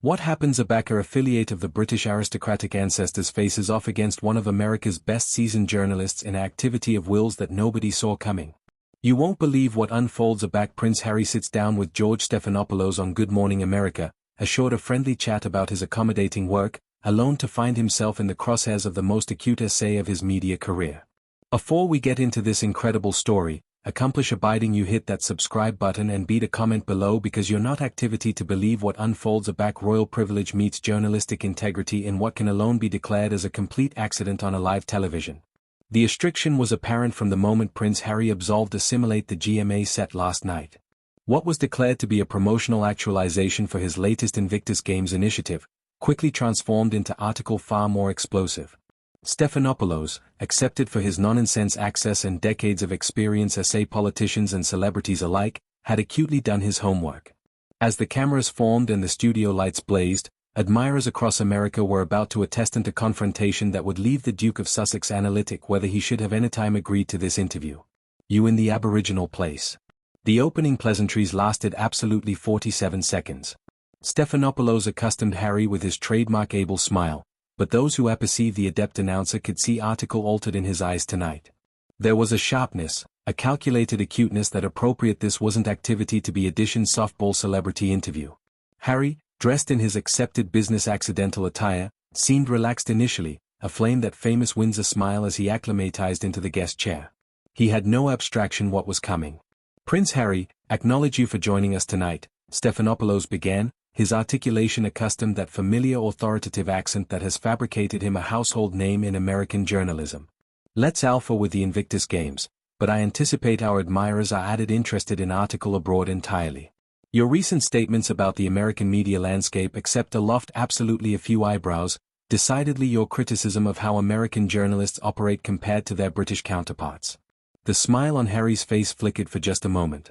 What happens? A backer affiliate of the British aristocratic ancestors faces off against one of America's best seasoned journalists in an activity of wills that nobody saw coming. You won't believe what unfolds. A back Prince Harry sits down with George Stephanopoulos on Good Morning America, a short friendly chat about his accommodating work, alone to find himself in the crosshairs of the most acute essay of his media career. Before we get into this incredible story, accomplish abiding you hit that subscribe button and beat a comment below because you're not activity to believe what unfolds. A back royal privilege meets journalistic integrity in what can alone be declared as a complete accident on a live television. The restriction was apparent from the moment Prince Harry absolved assimilate the GMA set last night. What was declared to be a promotional actualization for his latest Invictus Games initiative, quickly transformed into article far more explosive. Stephanopoulos, accepted for his nonsense access and decades of experience as politicians and celebrities alike, had acutely done his homework. As the cameras formed and the studio lights blazed, admirers across America were about to attest into confrontation that would leave the Duke of Sussex analytic whether he should have anytime agreed to this interview. You in the Aboriginal place. The opening pleasantries lasted absolutely 47 seconds. Stephanopoulos accustomed Harry with his trademark able smile, but those who apperceived the adept announcer could see article altered in his eyes tonight. There was a sharpness, a calculated acuteness that appropriate this wasn't activity to be edition softball celebrity interview. Harry, dressed in his accepted business accidental attire, seemed relaxed initially, a flame that famous Windsor smile as he acclimatized into the guest chair. He had no abstraction what was coming. Prince Harry, acknowledge you for joining us tonight, Stephanopoulos began, his articulation accustomed that familiar authoritative accent that has fabricated him a household name in American journalism. Let's alpha with the Invictus Games, but I anticipate our admirers are added interested in article abroad entirely. Your recent statements about the American media landscape except aloft absolutely a few eyebrows, decidedly your criticism of how American journalists operate compared to their British counterparts. The smile on Harry's face flickered for just a moment.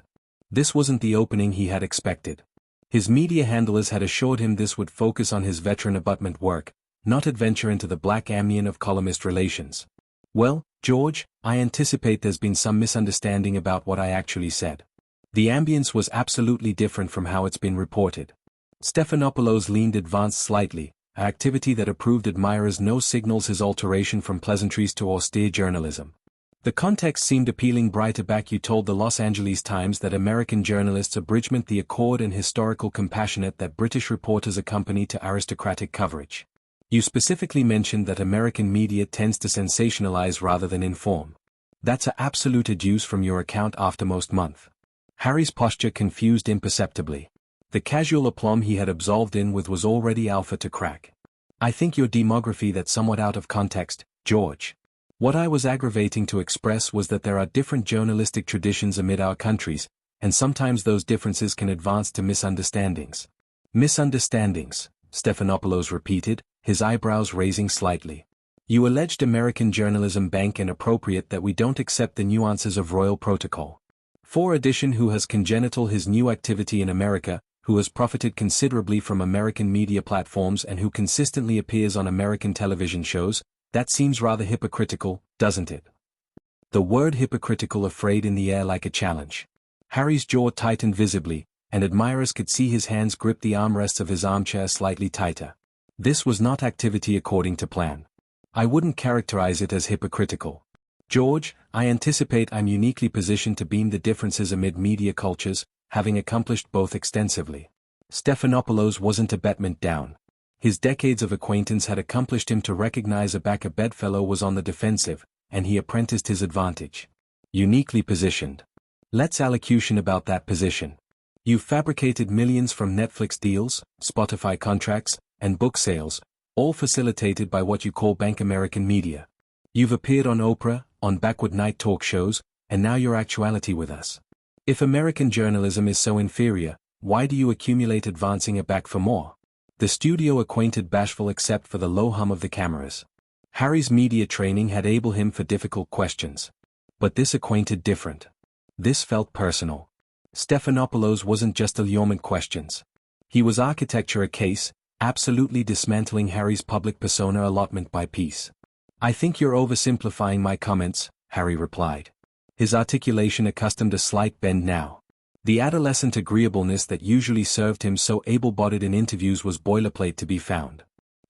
This wasn't the opening he had expected. His media handlers had assured him this would focus on his veteran abutment work, not adventure into the black onion of columnist relations. Well, George, I anticipate there's been some misunderstanding about what I actually said. The ambience was absolutely different from how it's been reported. Stephanopoulos leaned advanced slightly, an activity that approved admirers no signals his alteration from pleasantries to austere journalism. The context seemed appealing. Brighter back you told the Los Angeles Times that American journalists abridgment the accord and historical compassionate that British reporters accompany to aristocratic coverage. You specifically mentioned that American media tends to sensationalize rather than inform. That's a absolute adduce from your account after most month. Harry's posture confused imperceptibly. The casual aplomb he had absolved in with was already alpha to crack. I think your demography that's somewhat out of context, George. What I was aggravating to express was that there are different journalistic traditions amid our countries, and sometimes those differences can advance to misunderstandings. Misunderstandings, Stephanopoulos repeated, his eyebrows raising slightly. You alleged American journalism bank inappropriate that we don't accept the nuances of royal protocol. For addition who has congenital his new activity in America, who has profited considerably from American media platforms and who consistently appears on American television shows, that seems rather hypocritical, doesn't it? The word hypocritical afraid in the air like a challenge. Harry's jaw tightened visibly, and admirers could see his hands grip the armrests of his armchair slightly tighter. This was not activity according to plan. I wouldn't characterize it as hypocritical. George, I anticipate I'm uniquely positioned to beam the differences amid media cultures, having accomplished both extensively. Stephanopoulos wasn't a betment down. His decades of acquaintance had accomplished him to recognize a bedfellow was on the defensive, and he apprenticed his advantage. Uniquely positioned. Let's allocution about that position. You've fabricated millions from Netflix deals, Spotify contracts, and book sales, all facilitated by what you call Bank American media. You've appeared on Oprah, on backward night talk shows, and now you're actuality with us. If American journalism is so inferior, why do you accumulate advancing it back for more? The studio acquainted bashful except for the low hum of the cameras. Harry's media training had able him for difficult questions. But this acquainted different. This felt personal. Stephanopoulos wasn't just allurement questions. He was architecture a case, absolutely dismantling Harry's public persona allotment by piece. I think you're oversimplifying my comments, Harry replied. His articulation accustomed a slight bend now. The adolescent agreeableness that usually served him so able-bodied in interviews was boilerplate to be found.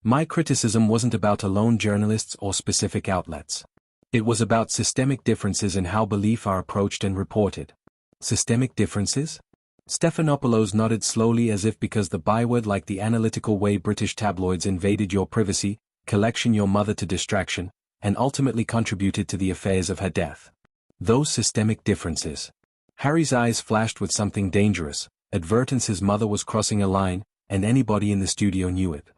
My criticism wasn't about alone journalists or specific outlets. It was about systemic differences in how belief are approached and reported. Systemic differences? Stephanopoulos nodded slowly as if because the byword like the analytical way British tabloids invaded your privacy, collection your mother to distraction, and ultimately contributed to the affairs of her death. Those systemic differences. Harry's eyes flashed with something dangerous, advertence his mother was crossing a line, and anybody in the studio knew it.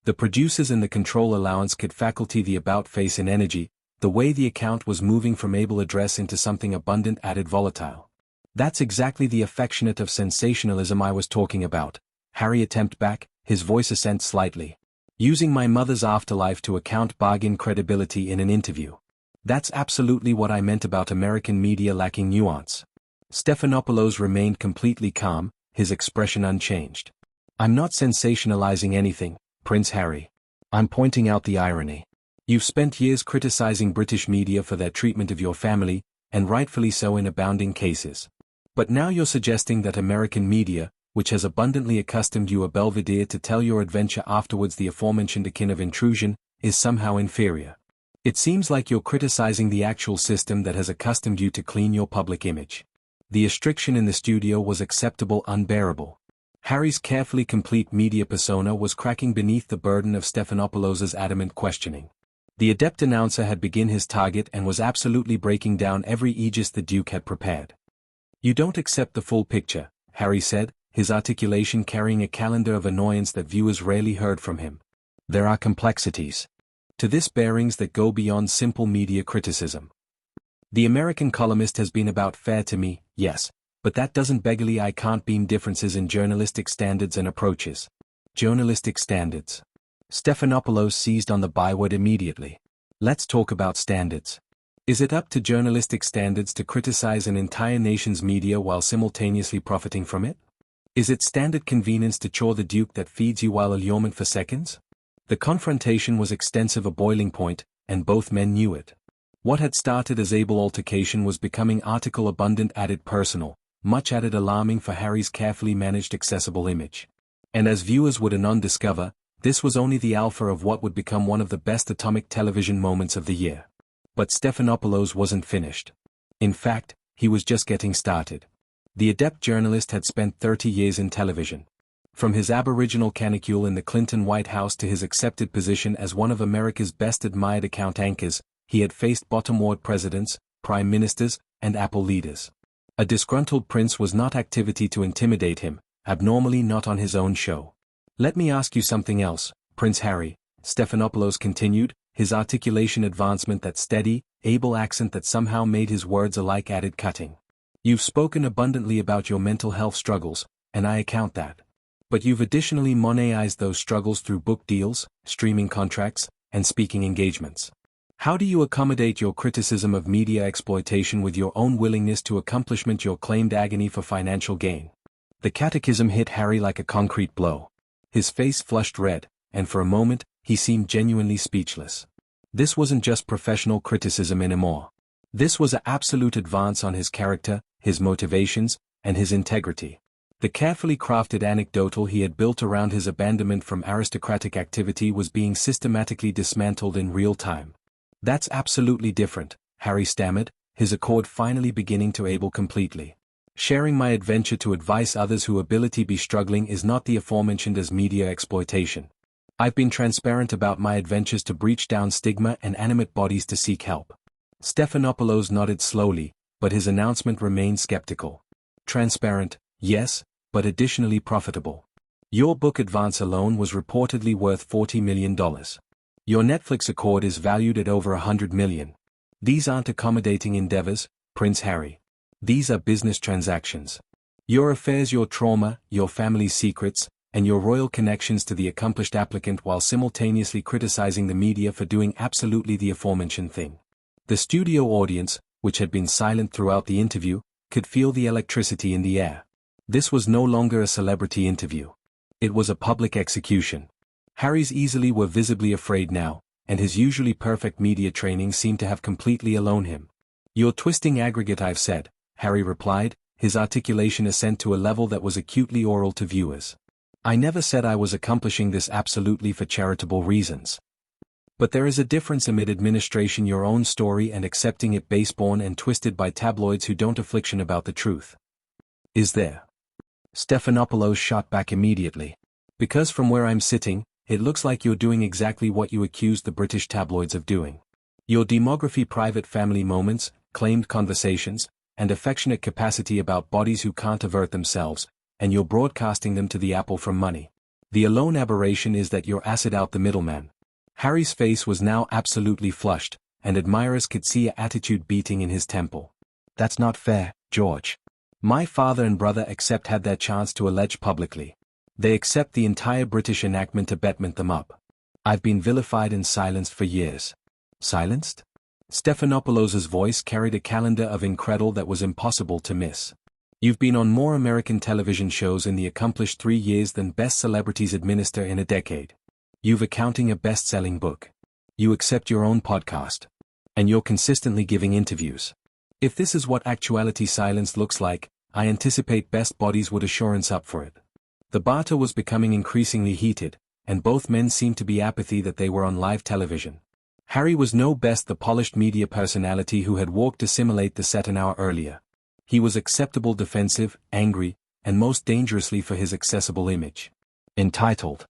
The producers and the control allowance could faculty the about-face in energy, the way the account was moving from able address into something abundant added volatile. That's exactly the affectionate of sensationalism I was talking about. Harry attempted back, his voice ascent slightly. Using my mother's afterlife to account bargain credibility in an interview. That's absolutely what I meant about American media lacking nuance. Stephanopoulos remained completely calm, his expression unchanged. I'm not sensationalizing anything, Prince Harry. I'm pointing out the irony. You've spent years criticizing British media for their treatment of your family, and rightfully so in abounding cases. But now you're suggesting that American media, which has abundantly accustomed you a belvedere to tell your adventure afterwards the aforementioned akin of intrusion, is somehow inferior. It seems like you're criticizing the actual system that has accustomed you to clean your public image. The restriction in the studio was acceptable, unbearable. Harry's carefully complete media persona was cracking beneath the burden of Stephanopoulos' adamant questioning. The adept announcer had begun his target and was absolutely breaking down every aegis the Duke had prepared. You don't accept the full picture, Harry said, his articulation carrying a calendar of annoyance that viewers rarely heard from him. There are complexities to this bearings that go beyond simple media criticism. The American columnist has been about fair to me, yes, but that doesn't beggarly I can't beam differences in journalistic standards and approaches. Journalistic standards. Stephanopoulos seized on the byword immediately. Let's talk about standards. Is it up to journalistic standards to criticize an entire nation's media while simultaneously profiting from it? Is it standard convenience to chore the Duke that feeds you while allurement for seconds? The confrontation was extensive, a boiling point, and both men knew it. What had started as able altercation was becoming article abundant added personal, much added alarming for Harry's carefully managed accessible image. And as viewers would anon discover, this was only the alpha of what would become one of the best atomic television moments of the year. But Stephanopoulos wasn't finished. In fact, he was just getting started. The adept journalist had spent 30 years in television. From his aboriginal canicule in the Clinton White House to his accepted position as one of America's best admired account anchors, he had faced bottom-ward presidents, prime ministers, and Apple leaders. A disgruntled prince was not activity to intimidate him, abnormally not on his own show. Let me ask you something else, Prince Harry, Stephanopoulos continued, his articulation advancement that steady, able accent that somehow made his words alike added cutting. You've spoken abundantly about your mental health struggles, and I account that. But you've additionally monetized those struggles through book deals, streaming contracts, and speaking engagements. How do you accommodate your criticism of media exploitation with your own willingness to accomplishment your claimed agony for financial gain? The catechism hit Harry like a concrete blow. His face flushed red, and for a moment, he seemed genuinely speechless. This wasn't just professional criticism anymore. This was an absolute advance on his character, his motivations, and his integrity. The carefully crafted anecdotal he had built around his abandonment from aristocratic activity was being systematically dismantled in real time. That's absolutely different, Harry stammered, his accord finally beginning to able completely. Sharing my adventure to advise others who ability be struggling is not the aforementioned as media exploitation. I've been transparent about my adventures to breach down stigma and animate bodies to seek help. Stephanopoulos nodded slowly, but his announcement remained skeptical. Transparent, yes, but additionally profitable. Your book advance alone was reportedly worth $40 million. Your Netflix accord is valued at over $100 million. These aren't accommodating endeavors, Prince Harry. These are business transactions. Your affairs, your trauma, your family's secrets, and your royal connections to the accomplished applicant while simultaneously criticizing the media for doing absolutely the aforementioned thing. The studio audience, which had been silent throughout the interview, could feel the electricity in the air. This was no longer a celebrity interview. It was a public execution. Harry's easily were visibly afraid now, and his usually perfect media training seemed to have completely alone him. You're twisting aggregate, I've said, Harry replied, his articulation ascent to a level that was acutely oral to viewers. I never said I was accomplishing this absolutely for charitable reasons. But there is a difference amid administration your own story and accepting it baseborn and twisted by tabloids who don't affliction about the truth. Is there? Stephanopoulos shot back immediately. Because from where I'm sitting, it looks like you're doing exactly what you accused the British tabloids of doing. Your demography, private family moments, claimed conversations, and affectionate capacity about bodies who can't avert themselves, and you're broadcasting them to the apple from money. The alone aberration is that you're acid out the middleman. Harry's face was now absolutely flushed, and admirers could see an attitude beating in his temple. That's not fair, George. My father and brother accept had their chance to allege publicly. They accept the entire British enactment to betment them up. I've been vilified and silenced for years. Silenced? Stephanopoulos' voice carried a calendar of incredul that was impossible to miss. You've been on more American television shows in the accomplished 3 years than best celebrities administer in a decade. You've accounting a best-selling book. You accept your own podcast. And you're consistently giving interviews. If this is what actuality silence looks like, I anticipate best bodies would assurance up for it. The barter was becoming increasingly heated, and both men seemed to be apathy that they were on live television. Harry was no best the polished media personality who had walked to simulate the set an hour earlier. He was acceptable defensive, angry, and most dangerously for his accessible image. Entitled.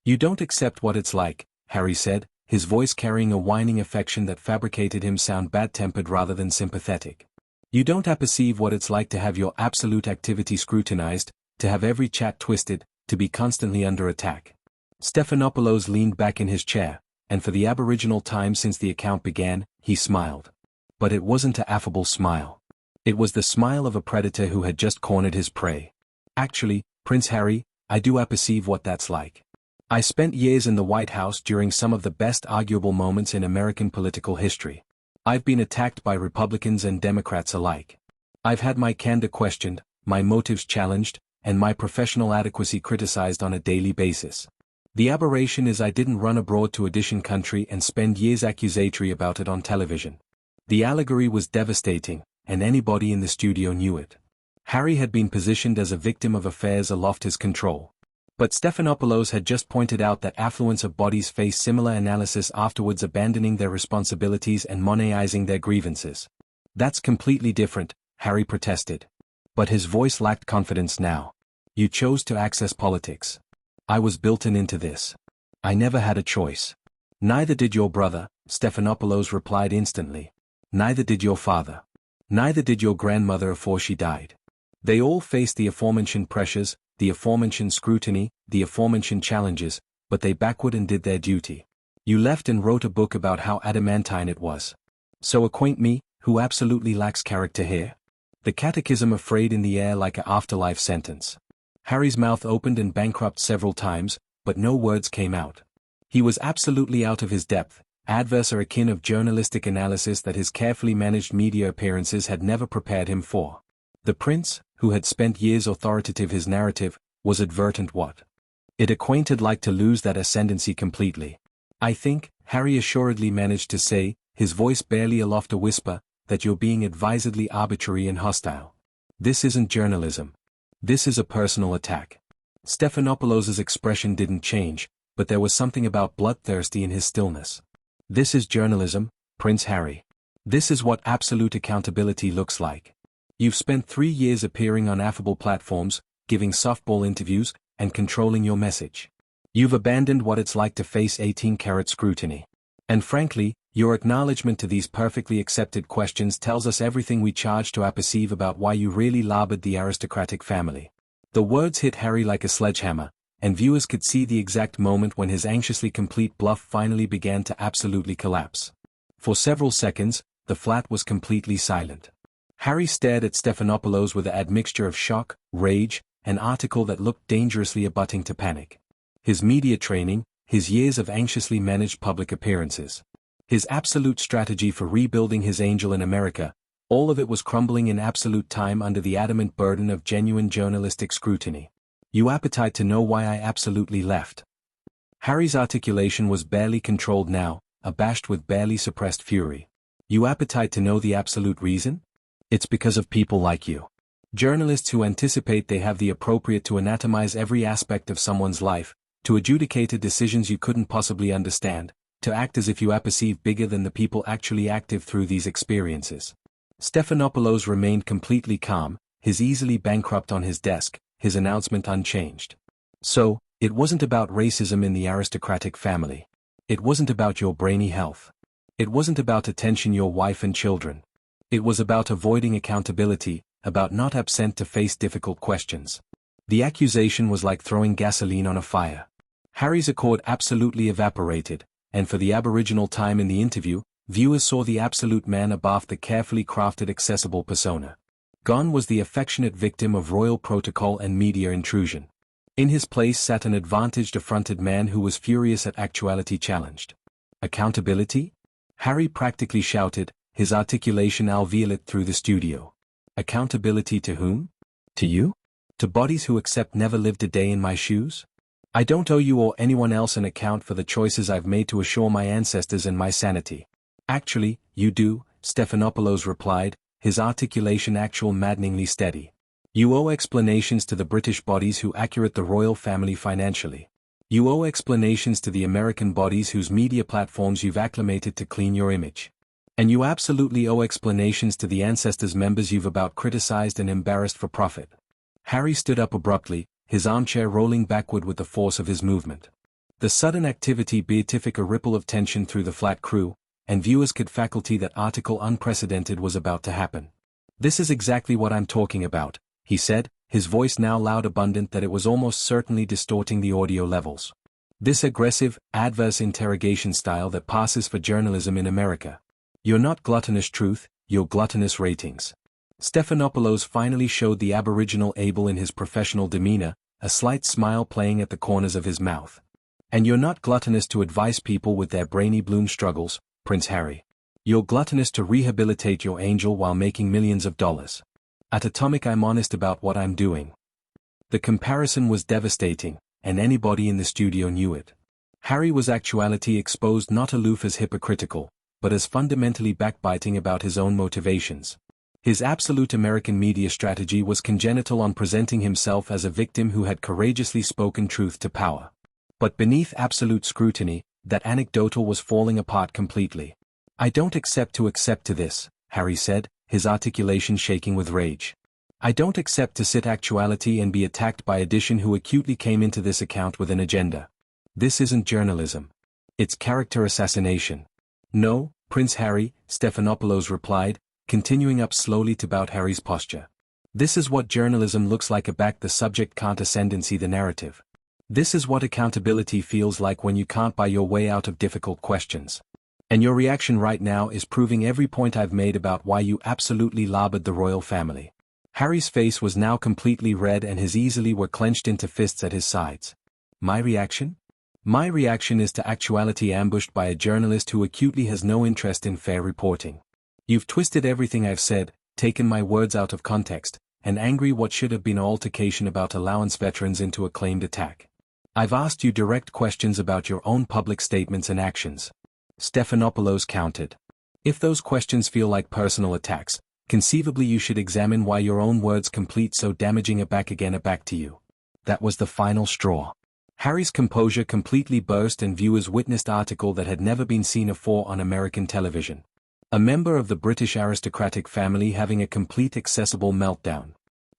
You don't accept what it's like, Harry said, his voice carrying a whining affection that fabricated him sound bad-tempered rather than sympathetic. You don't apperceive what it's like to have your absolute activity scrutinized, to have every chat twisted, to be constantly under attack. Stephanopoulos leaned back in his chair, and for the aboriginal time since the account began, he smiled. But it wasn't an affable smile. It was the smile of a predator who had just cornered his prey. Actually, Prince Harry, I do apperceive what that's like. I spent years in the White House during some of the best arguable moments in American political history. I've been attacked by Republicans and Democrats alike. I've had my candor questioned, my motives challenged, and my professional adequacy criticized on a daily basis. The aberration is I didn't run abroad to audition country and spend years accusatory about it on television. The allegory was devastating, and anybody in the studio knew it. Harry had been positioned as a victim of affairs aloft his control. But Stephanopoulos had just pointed out that affluence of bodies face similar analysis afterwards, abandoning their responsibilities and monetising their grievances. That's completely different, Harry protested. But his voice lacked confidence now. You chose to access politics. I was built-in into this. I never had a choice. Neither did your brother, Stephanopoulos replied instantly. Neither did your father. Neither did your grandmother afore she died. They all faced the aforementioned pressures, the aforementioned scrutiny, the aforementioned challenges, but they backward and did their duty. You left and wrote a book about how adamantine it was. So acquaint me, who absolutely lacks character here? The catechism afraid in the air like a afterlife sentence. Harry's mouth opened and bankrupt several times, but no words came out. He was absolutely out of his depth, adverse or akin of journalistic analysis that his carefully managed media appearances had never prepared him for. The prince, who had spent years authoritative his narrative, was advertent what? It acquainted like to lose that ascendancy completely. I think, Harry assuredly managed to say, his voice barely aloft a whisper, that you're being advisedly arbitrary and hostile. This isn't journalism. This is a personal attack. Stephanopoulos' expression didn't change, but there was something about bloodthirsty in his stillness. This is journalism, Prince Harry. This is what absolute accountability looks like. You've spent 3 years appearing on affable platforms, giving softball interviews, and controlling your message. You've abandoned what it's like to face 18-carat scrutiny. And frankly, your acknowledgement to these perfectly accepted questions tells us everything we charge to apperceive about why you really labored the aristocratic family. The words hit Harry like a sledgehammer, and viewers could see the exact moment when his anxiously complete bluff finally began to absolutely collapse. For several seconds, the flat was completely silent. Harry stared at Stephanopoulos with an admixture of shock, rage, an article that looked dangerously abutting to panic. His media training, his years of anxiously managed public appearances. His absolute strategy for rebuilding his angel in America, all of it was crumbling in absolute time under the adamant burden of genuine journalistic scrutiny. You appetite to know why I absolutely left. Harry's articulation was barely controlled now, abashed with barely suppressed fury. You appetite to know the absolute reason? It's because of people like you. Journalists who anticipate they have the appropriate to anatomize every aspect of someone's life, to adjudicate decisions you couldn't possibly understand, to act as if you are perceived bigger than the people actually active through these experiences. Stephanopoulos remained completely calm, his easily bankrupt on his desk, his announcement unchanged. So, it wasn't about racism in the aristocratic family. It wasn't about your brainy health. It wasn't about attention your wife and children. It was about avoiding accountability, about not absent to face difficult questions. The accusation was like throwing gasoline on a fire. Harry's accord absolutely evaporated, and for the aboriginal time in the interview, viewers saw the absolute man above the carefully crafted accessible persona. Gone was the affectionate victim of royal protocol and media intrusion. In his place sat an advantaged affronted man who was furious at actuality challenged. Accountability? Harry practically shouted, his articulation alveolate through the studio. Accountability to whom? To you? To bodies who accept never lived a day in my shoes? I don't owe you or anyone else an account for the choices I've made to assure my ancestors and my sanity. Actually, you do, Stephanopoulos replied, his articulation maddeningly steady. You owe explanations to the British bodies who accurate the royal family financially. You owe explanations to the American bodies whose media platforms you've acclimated to clean your image. And you absolutely owe explanations to the ancestors members you've about criticized and embarrassed for profit. Harry stood up abruptly, his armchair rolling backward with the force of his movement. The sudden activity beatific a ripple of tension through the flat crew, and viewers could faculty that article unprecedented was about to happen. This is exactly what I'm talking about, he said, his voice now loud abundant that it was almost certainly distorting the audio levels. This aggressive, adverse interrogation style that passes for journalism in America. You're not gluttonous truth, you're gluttonous ratings. Stephanopoulos finally showed the aboriginal Abel in his professional demeanor, a slight smile playing at the corners of his mouth. And you're not gluttonous to advise people with their brainy bloom struggles, Prince Harry. You're gluttonous to rehabilitate your angel while making millions of dollars. At Atomic I'm honest about what I'm doing. The comparison was devastating, and anybody in the studio knew it. Harry was actuality exposed not aloof as hypocritical, but as fundamentally backbiting about his own motivations. His absolute American media strategy was congenital on presenting himself as a victim who had courageously spoken truth to power. But beneath absolute scrutiny, that anecdotal was falling apart completely. I don't accept to this, Harry said, his articulation shaking with rage. I don't accept to sit actuality and be attacked by addition who acutely came into this account with an agenda. This isn't journalism. It's character assassination. No, Prince Harry, Stephanopoulos replied, continuing up slowly to bout Harry's posture. This is what journalism looks like aback the subject can't ascendancy the narrative. This is what accountability feels like when you can't buy your way out of difficult questions. And your reaction right now is proving every point I've made about why you absolutely labered the royal family. Harry's face was now completely red and his easily were clenched into fists at his sides. My reaction? My reaction is to actuality ambushed by a journalist who acutely has no interest in fair reporting. You've twisted everything I've said, taken my words out of context, and angry what should have been an altercation about allowance veterans into a claimed attack. I've asked you direct questions about your own public statements and actions. Stephanopoulos countered. If those questions feel like personal attacks, conceivably you should examine why your own words complete so damaging a back to you. That was the final straw. Harry's composure completely burst and viewers witnessed article that had never been seen before on American television. A member of the British aristocratic family having a complete accessible meltdown.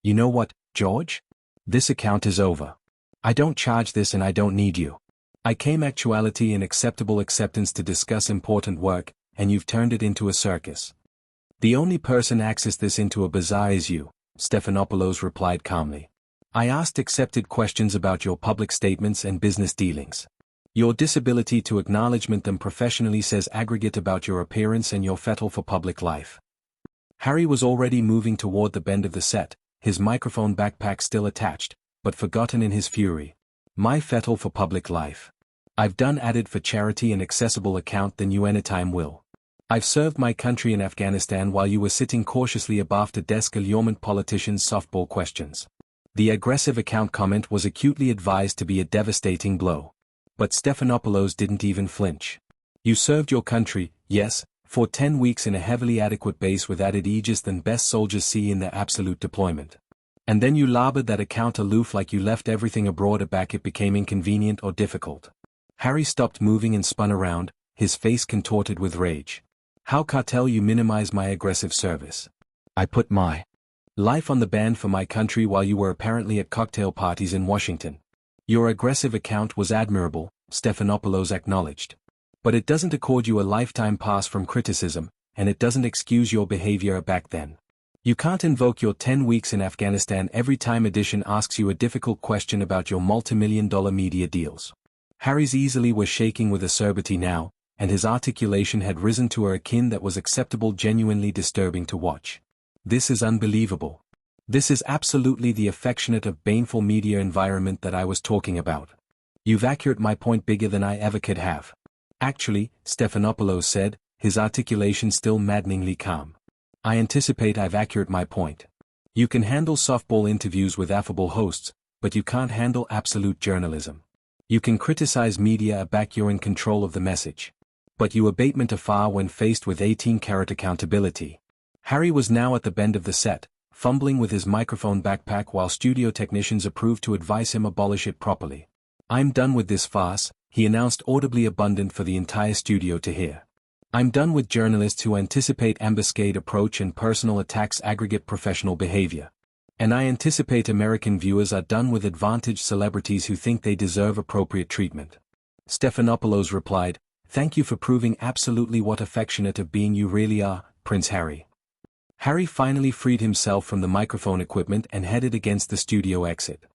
You know what, George? This account is over. I don't charge this and I don't need you. I came actuality and acceptable acceptance to discuss important work, and you've turned it into a circus. The only person access this into a bazaar is you, Stephanopoulos replied calmly. I asked accepted questions about your public statements and business dealings. Your disability to acknowledgement them professionally says aggregate about your appearance and your fettle for public life. Harry was already moving toward the bend of the set, his microphone backpack still attached, but forgotten in his fury. My fettle for public life. I've done added for charity and accessible account than you anytime will. I've served my country in Afghanistan while you were sitting cautiously abaft a desk allurement politicians' softball questions. The aggressive account comment was acutely advised to be a devastating blow. But Stephanopoulos didn't even flinch. You served your country, yes, For 10 weeks in a heavily adequate base with added aegis than best soldiers see in their absolute deployment. And then you labored that account aloof like you left everything abroad aback it became inconvenient or difficult. Harry stopped moving and spun around, his face contorted with rage. How cartel you minimize my aggressive service? I put my life on the band for my country while you were apparently at cocktail parties in Washington. Your aggressive account was admirable, Stephanopoulos acknowledged. But it doesn't accord you a lifetime pass from criticism, and it doesn't excuse your behavior back then. You can't invoke your 10 weeks in Afghanistan every time Edition asks you a difficult question about your multi-million-dollar media deals. Harry's easily were shaking with acerbity now, and his articulation had risen to a akin that was acceptable, genuinely disturbing to watch. This is unbelievable. This is absolutely the affectionate of baneful media environment that I was talking about. You've accurate my point bigger than I ever could have. Actually, Stephanopoulos said, his articulation still maddeningly calm. I anticipate I've accurate my point. You can handle softball interviews with affable hosts, but you can't handle absolute journalism. You can criticize media aback you're in control of the message. But you abatement afar when faced with 18-carat accountability. Harry was now at the bend of the set, fumbling with his microphone backpack while studio technicians approved to advise him abolish it properly. I'm done with this farce, he announced audibly abundant for the entire studio to hear. I'm done with journalists who anticipate ambuscade approach and personal attacks aggregate professional behavior. And I anticipate American viewers are done with advantaged celebrities who think they deserve appropriate treatment. Stephanopoulos replied, thank you for proving absolutely what affectionate of being you really are, Prince Harry. Harry finally freed himself from the microphone equipment and headed against the studio exit.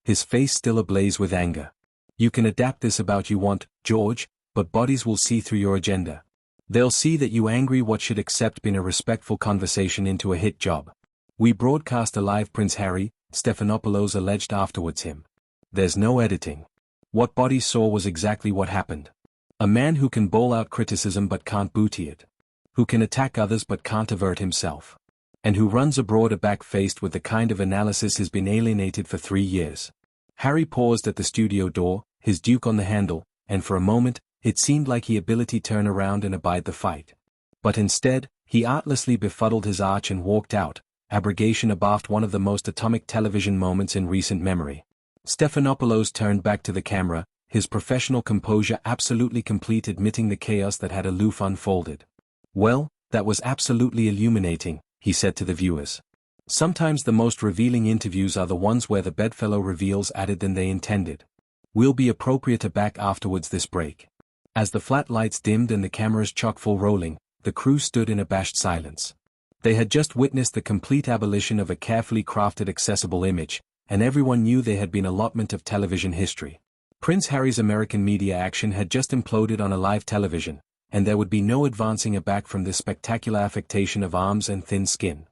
His face still ablaze with anger. You can adapt this about you want, George, but bodies will see through your agenda. They'll see that you angry what should accept been a respectful conversation into a hit job. We broadcast alive Prince Harry, Stephanopoulos alleged afterwards him. There's no editing. What bodies saw was exactly what happened. A man who can bowl out criticism but can't booty it. Who can attack others but can't avert himself. And who runs abroad aback faced with the kind of analysis has been alienated for 3 years. Harry paused at the studio door, his duke on the handle, and for a moment, it seemed like he ability turn around and abide the fight. But instead, he artlessly befuddled his arch and walked out, abrogation abaft one of the most atomic television moments in recent memory. Stephanopoulos turned back to the camera, his professional composure absolutely complete admitting the chaos that had aloof unfolded. Well, that was absolutely illuminating, he said to the viewers. Sometimes the most revealing interviews are the ones where the bedfellow reveals added than they intended. We'll be appropriate aback afterwards this break. As the flat lights dimmed and the cameras chock-full rolling, the crew stood in abashed silence. They had just witnessed the complete abolition of a carefully crafted accessible image, and everyone knew they had been allotment of television history. Prince Harry's American media action had just imploded on a live television, and there would be no advancing aback from this spectacular affectation of arms and thin skin.